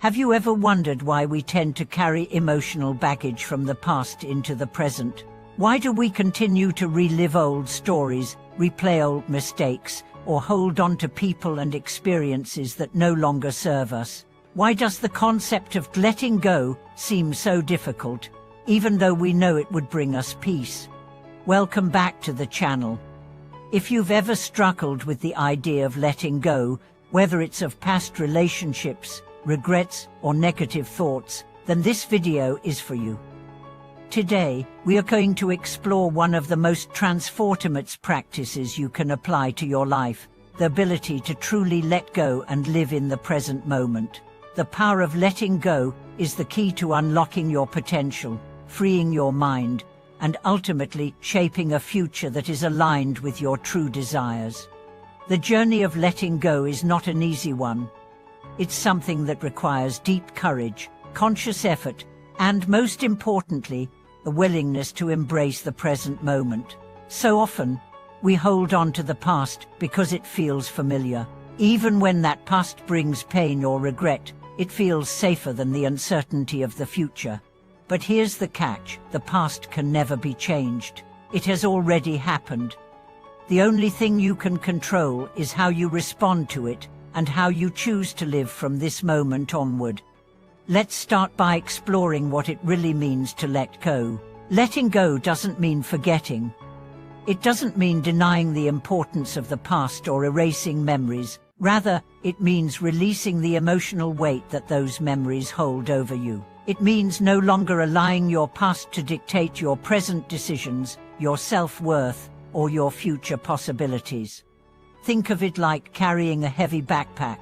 Have you ever wondered why we tend to carry emotional baggage from the past into the present? Why do we continue to relive old stories, replay old mistakes, or hold on to people and experiences that no longer serve us? Why does the concept of letting go seem so difficult, even though we know it would bring us peace? Welcome back to the channel. If you've ever struggled with the idea of letting go, whether it's of past relationships, regrets, or negative thoughts, then this video is for you. Today, we are going to explore one of the most transformative practices you can apply to your life, the ability to truly let go and live in the present moment. The power of letting go is the key to unlocking your potential, freeing your mind, and ultimately shaping a future that is aligned with your true desires. The journey of letting go is not an easy one. It's something that requires deep courage, conscious effort, and most importantly, a willingness to embrace the present moment. So often, we hold on to the past because it feels familiar. Even when that past brings pain or regret, it feels safer than the uncertainty of the future. But here's the catch: the past can never be changed. It has already happened. The only thing you can control is how you respond to it and how you choose to live from this moment onward. Let's start by exploring what it really means to let go. Letting go doesn't mean forgetting. It doesn't mean denying the importance of the past or erasing memories. Rather, it means releasing the emotional weight that those memories hold over you. It means no longer allowing your past to dictate your present decisions, your self-worth, or your future possibilities. Think of it like carrying a heavy backpack.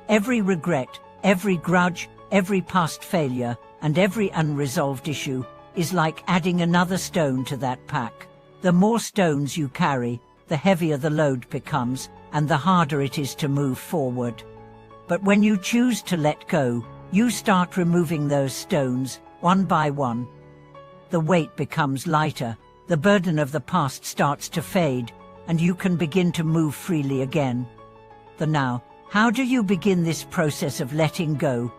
Every regret, every grudge, every past failure, and every unresolved issue is like adding another stone to that pack. The more stones you carry, the heavier the load becomes, and the harder it is to move forward. But when you choose to let go, you start removing those stones, one by one. The weight becomes lighter, the burden of the past starts to fade, and you can begin to move freely again. Now, how do you begin this process of letting go?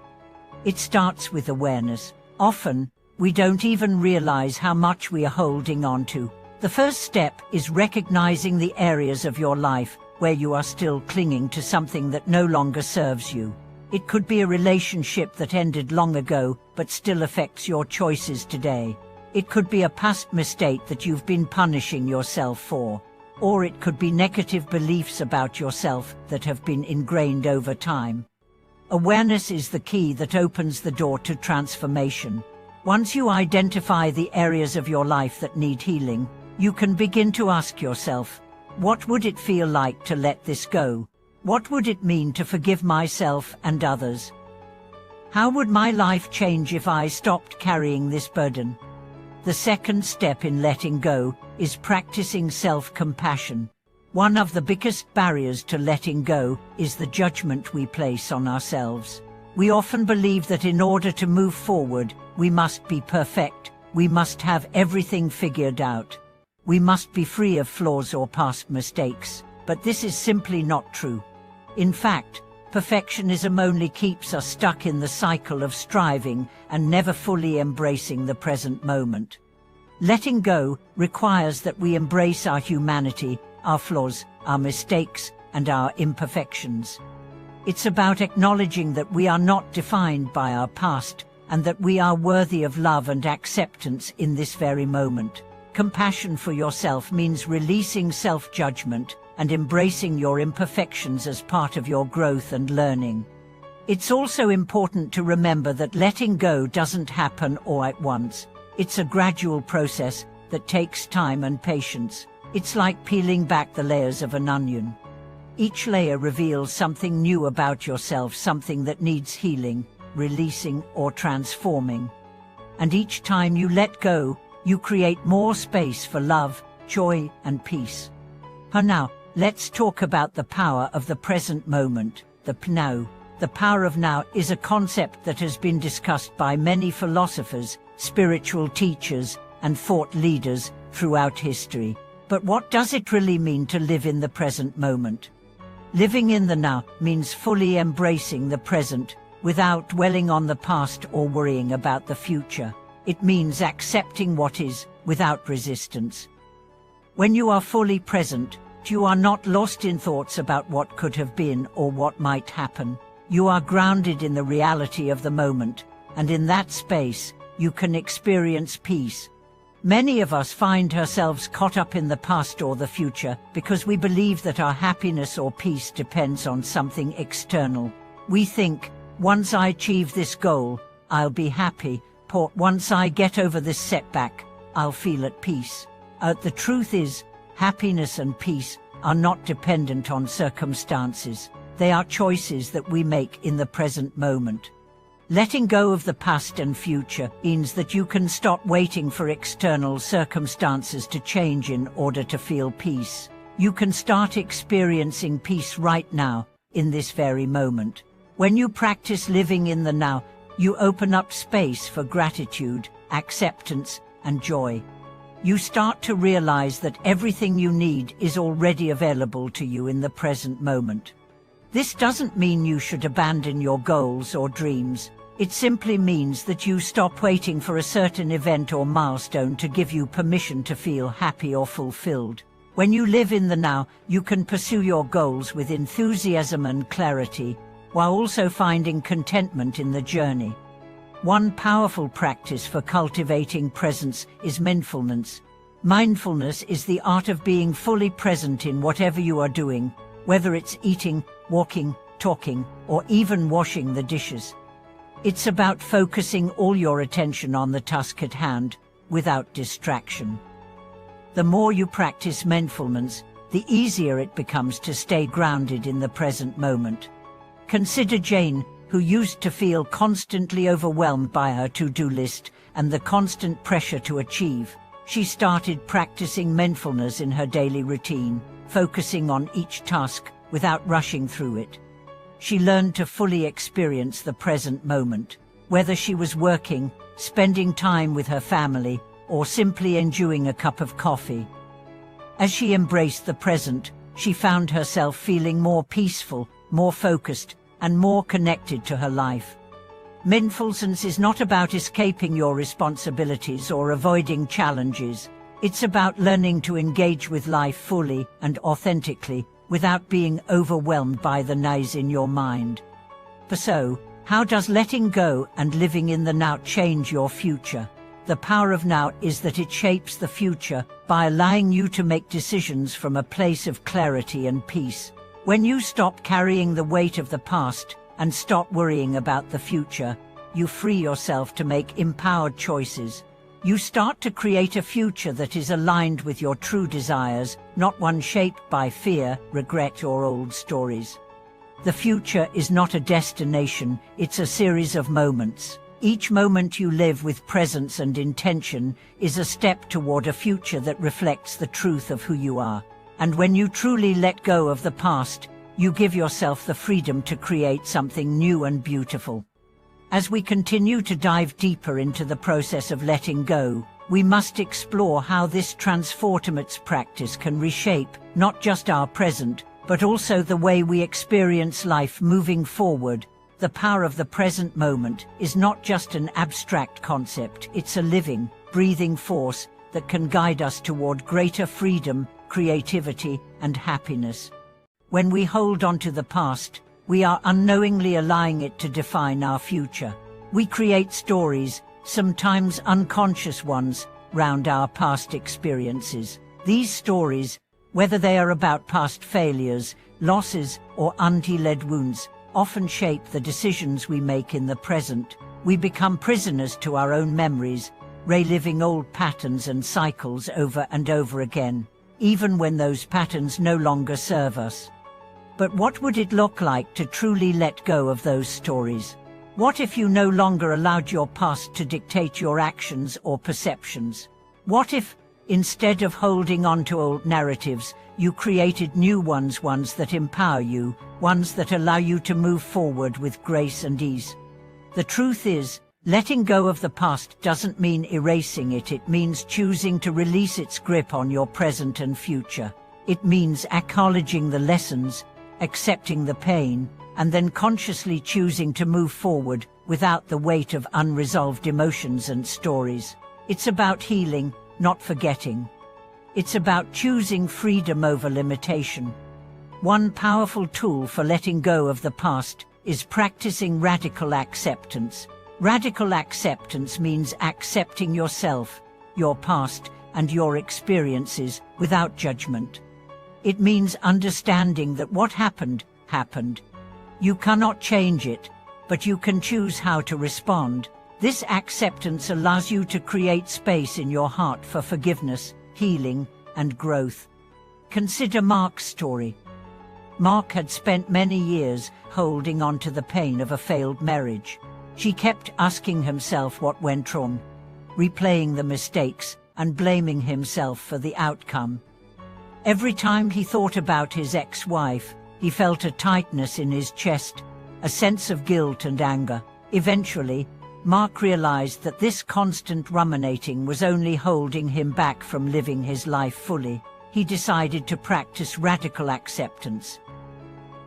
It starts with awareness. Often, we don't even realize how much we are holding on to. The first step is recognizing the areas of your life where you are still clinging to something that no longer serves you. It could be a relationship that ended long ago but still affects your choices today. It could be a past mistake that you've been punishing yourself for. Or it could be negative beliefs about yourself that have been ingrained over time. Awareness is the key that opens the door to transformation. Once you identify the areas of your life that need healing, you can begin to ask yourself, what would it feel like to let this go? What would it mean to forgive myself and others? How would my life change if I stopped carrying this burden? The second step in letting go is practicing self-compassion. One of the biggest barriers to letting go is the judgment we place on ourselves. We often believe that in order to move forward, we must be perfect, we must have everything figured out. We must be free of flaws or past mistakes, but this is simply not true. In fact, perfectionism only keeps us stuck in the cycle of striving and never fully embracing the present moment. Letting go requires that we embrace our humanity, our flaws, our mistakes, and our imperfections. It's about acknowledging that we are not defined by our past and that we are worthy of love and acceptance in this very moment. Compassion for yourself means releasing self-judgment and embracing your imperfections as part of your growth and learning. It's also important to remember that letting go doesn't happen all at once. It's a gradual process that takes time and patience. It's like peeling back the layers of an onion. Each layer reveals something new about yourself, something that needs healing, releasing, or transforming. And each time you let go, you create more space for love, joy, and peace. Now, let's talk about the power of the present moment, the now. The power of now is a concept that has been discussed by many philosophers, spiritual teachers, and thought leaders throughout history. But what does it really mean to live in the present moment? Living in the now means fully embracing the present, without dwelling on the past or worrying about the future. It means accepting what is, without resistance. When you are fully present, you are not lost in thoughts about what could have been or what might happen. You are grounded in the reality of the moment, and in that space, you can experience peace. Many of us find ourselves caught up in the past or the future because we believe that our happiness or peace depends on something external. We think, once I achieve this goal, I'll be happy, or once I get over this setback, I'll feel at peace. The truth is, happiness and peace are not dependent on circumstances. They are choices that we make in the present moment. Letting go of the past and future means that you can stop waiting for external circumstances to change in order to feel peace. You can start experiencing peace right now, in this very moment. When you practice living in the now, you open up space for gratitude, acceptance, and joy. You start to realize that everything you need is already available to you in the present moment. This doesn't mean you should abandon your goals or dreams. It simply means that you stop waiting for a certain event or milestone to give you permission to feel happy or fulfilled. When you live in the now, you can pursue your goals with enthusiasm and clarity, while also finding contentment in the journey. One powerful practice for cultivating presence is mindfulness. Mindfulness is the art of being fully present in whatever you are doing, whether it's eating, walking, talking, or even washing the dishes. It's about focusing all your attention on the task at hand, without distraction. The more you practice mindfulness, the easier it becomes to stay grounded in the present moment. Consider Jane, who used to feel constantly overwhelmed by her to-do list and the constant pressure to achieve. She started practicing mindfulness in her daily routine, focusing on each task without rushing through it. She learned to fully experience the present moment, whether she was working, spending time with her family, or simply enjoying a cup of coffee. As she embraced the present, she found herself feeling more peaceful, more focused, and more connected to her life. Mindfulness is not about escaping your responsibilities or avoiding challenges. It's about learning to engage with life fully and authentically, without being overwhelmed by the noise in your mind. So, how does letting go and living in the now change your future? The power of now is that it shapes the future by allowing you to make decisions from a place of clarity and peace. When you stop carrying the weight of the past and stop worrying about the future, you free yourself to make empowered choices. You start to create a future that is aligned with your true desires, not one shaped by fear, regret, or old stories. The future is not a destination, it's a series of moments. Each moment you live with presence and intention is a step toward a future that reflects the truth of who you are. And when you truly let go of the past, you give yourself the freedom to create something new and beautiful. As we continue to dive deeper into the process of letting go, we must explore how this transformative practice can reshape not just our present, but also the way we experience life moving forward. The power of the present moment is not just an abstract concept, it's a living, breathing force that can guide us toward greater freedom, creativity, and happiness. When we hold on to the past, we are unknowingly allowing it to define our future. We create stories, sometimes unconscious ones, round our past experiences. These stories, whether they are about past failures, losses, or unhealed wounds, often shape the decisions we make in the present. We become prisoners to our own memories, reliving old patterns and cycles over and over again, even when those patterns no longer serve us. But what would it look like to truly let go of those stories? What if you no longer allowed your past to dictate your actions or perceptions? What if, instead of holding on to old narratives, you created new ones that empower you, ones that allow you to move forward with grace and ease? The truth is, letting go of the past doesn't mean erasing it, it means choosing to release its grip on your present and future. It means acknowledging the lessons, accepting the pain, and then consciously choosing to move forward without the weight of unresolved emotions and stories. It's about healing, not forgetting. It's about choosing freedom over limitation. One powerful tool for letting go of the past is practicing radical acceptance. Radical acceptance means accepting yourself, your past, and your experiences without judgment. It means understanding that what happened, happened. You cannot change it, but you can choose how to respond. This acceptance allows you to create space in your heart for forgiveness, healing, and growth. Consider Mark's story. Mark had spent many years holding on to the pain of a failed marriage. He kept asking himself what went wrong, replaying the mistakes, and blaming himself for the outcome. Every time he thought about his ex-wife, he felt a tightness in his chest, a sense of guilt and anger. Eventually, Mark realized that this constant ruminating was only holding him back from living his life fully. He decided to practice radical acceptance.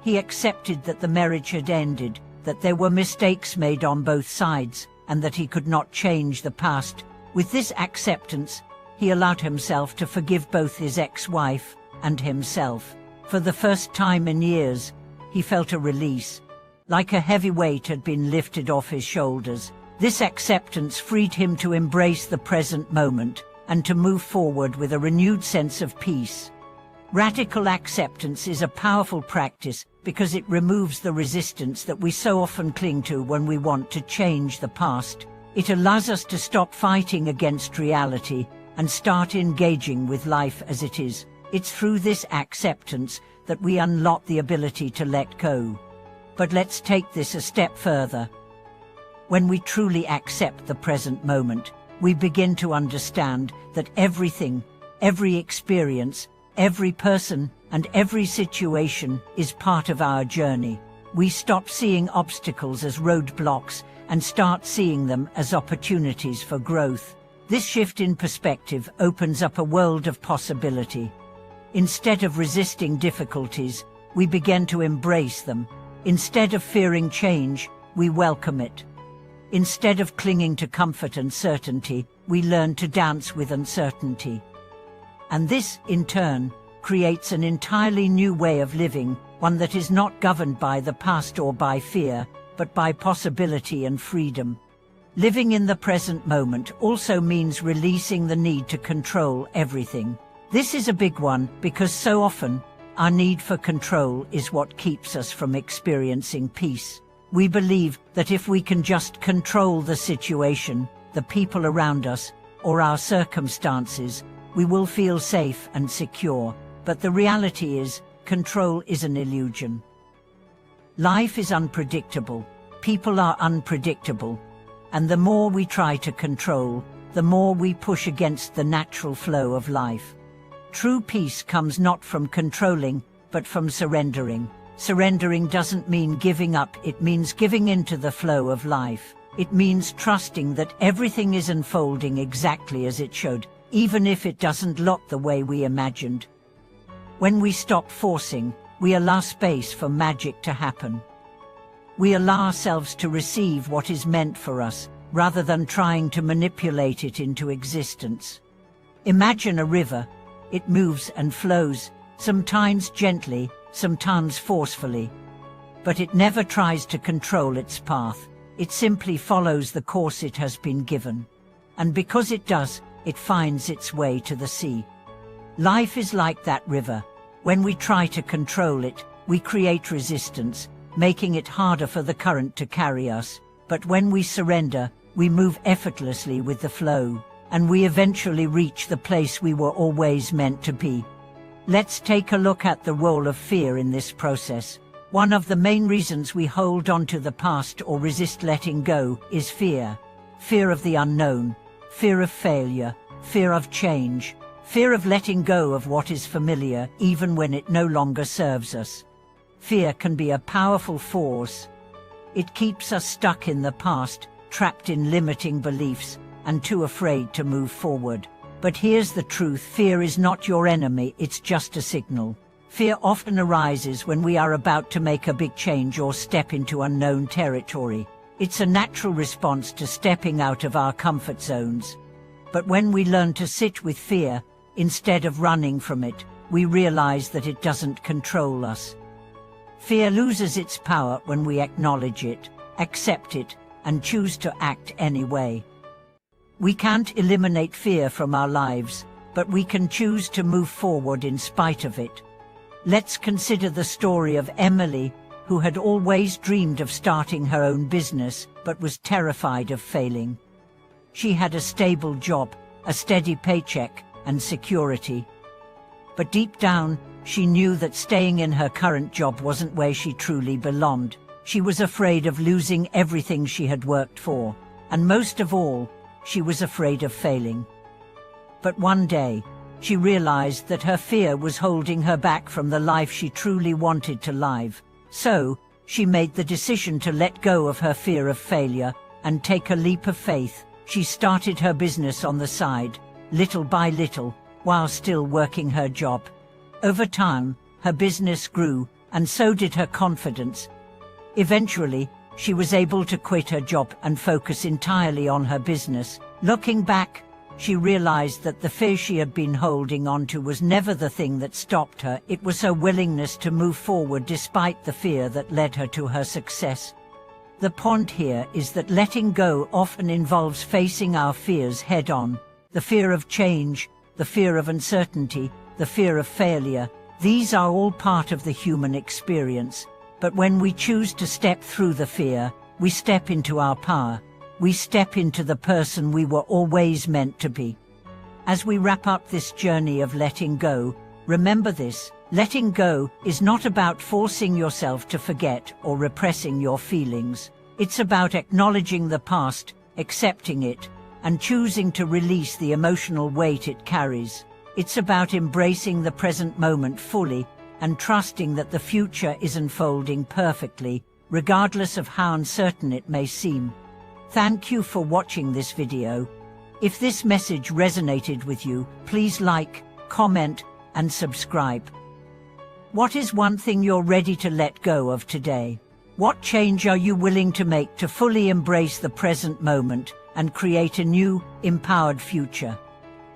He accepted that the marriage had ended, that there were mistakes made on both sides, and that he could not change the past. With this acceptance, he allowed himself to forgive both his ex-wife and himself. For the first time in years, he felt a release, like a heavy weight had been lifted off his shoulders. This acceptance freed him to embrace the present moment and to move forward with a renewed sense of peace. Radical acceptance is a powerful practice because it removes the resistance that we so often cling to when we want to change the past. It allows us to stop fighting against reality and start engaging with life as it is. It's through this acceptance that we unlock the ability to let go. But let's take this a step further. When we truly accept the present moment, we begin to understand that everything, every experience, every person, and every situation is part of our journey. We stop seeing obstacles as roadblocks and start seeing them as opportunities for growth. This shift in perspective opens up a world of possibility. Instead of resisting difficulties, we begin to embrace them. Instead of fearing change, we welcome it. Instead of clinging to comfort and certainty, we learn to dance with uncertainty. And this, in turn, creates an entirely new way of living, one that is not governed by the past or by fear, but by possibility and freedom. Living in the present moment also means releasing the need to control everything. This is a big one because so often, our need for control is what keeps us from experiencing peace. We believe that if we can just control the situation, the people around us, or our circumstances, we will feel safe and secure. But the reality is, control is an illusion. Life is unpredictable, people are unpredictable, and the more we try to control, the more we push against the natural flow of life. True peace comes not from controlling, but from surrendering. Surrendering doesn't mean giving up, it means giving into the flow of life. It means trusting that everything is unfolding exactly as it should, even if it doesn't look the way we imagined. When we stop forcing, we allow space for magic to happen. We allow ourselves to receive what is meant for us, rather than trying to manipulate it into existence. Imagine a river. It moves and flows, sometimes gently, sometimes forcefully. But it never tries to control its path. It simply follows the course it has been given. And because it does, it finds its way to the sea. Life is like that river. When we try to control it, we create resistance, making it harder for the current to carry us. But when we surrender, we move effortlessly with the flow, and we eventually reach the place we were always meant to be. Let's take a look at the role of fear in this process. One of the main reasons we hold on to the past or resist letting go is fear. Fear of the unknown, fear of failure, fear of change, fear of letting go of what is familiar even when it no longer serves us. Fear can be a powerful force. It keeps us stuck in the past, trapped in limiting beliefs, and too afraid to move forward. But here's the truth, fear is not your enemy, it's just a signal. Fear often arises when we are about to make a big change or step into unknown territory. It's a natural response to stepping out of our comfort zones. But when we learn to sit with fear, instead of running from it, we realize that it doesn't control us. Fear loses its power when we acknowledge it, accept it, and choose to act anyway. We can't eliminate fear from our lives, but we can choose to move forward in spite of it. Let's consider the story of Emily, who had always dreamed of starting her own business, but was terrified of failing. She had a stable job, a steady paycheck, and security. But deep down, she knew that staying in her current job wasn't where she truly belonged. She was afraid of losing everything she had worked for, and most of all, she was afraid of failing. But one day, she realized that her fear was holding her back from the life she truly wanted to live. So, she made the decision to let go of her fear of failure and take a leap of faith. She started her business on the side, little by little, while still working her job. Over time, her business grew, and so did her confidence. Eventually, she was able to quit her job and focus entirely on her business. Looking back, she realized that the fear she had been holding on to was never the thing that stopped her. It was her willingness to move forward despite the fear that led her to her success. The point here is that letting go often involves facing our fears head-on. The fear of change, the fear of uncertainty, the fear of failure. These are all part of the human experience. But when we choose to step through the fear, we step into our power. We step into the person we were always meant to be. As we wrap up this journey of letting go, remember this: letting go is not about forcing yourself to forget or repressing your feelings. It's about acknowledging the past, accepting it, and choosing to release the emotional weight it carries. It's about embracing the present moment fully and trusting that the future is unfolding perfectly, regardless of how uncertain it may seem. Thank you for watching this video. If this message resonated with you, please like, comment, and subscribe. What is one thing you're ready to let go of today? What change are you willing to make to fully embrace the present moment and create a new, empowered future?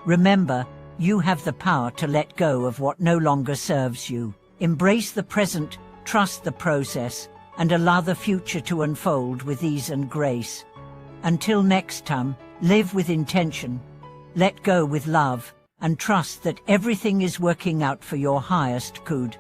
Remember, you have the power to let go of what no longer serves you. Embrace the present, trust the process, and allow the future to unfold with ease and grace. Until next time, live with intention, let go with love, and trust that everything is working out for your highest good.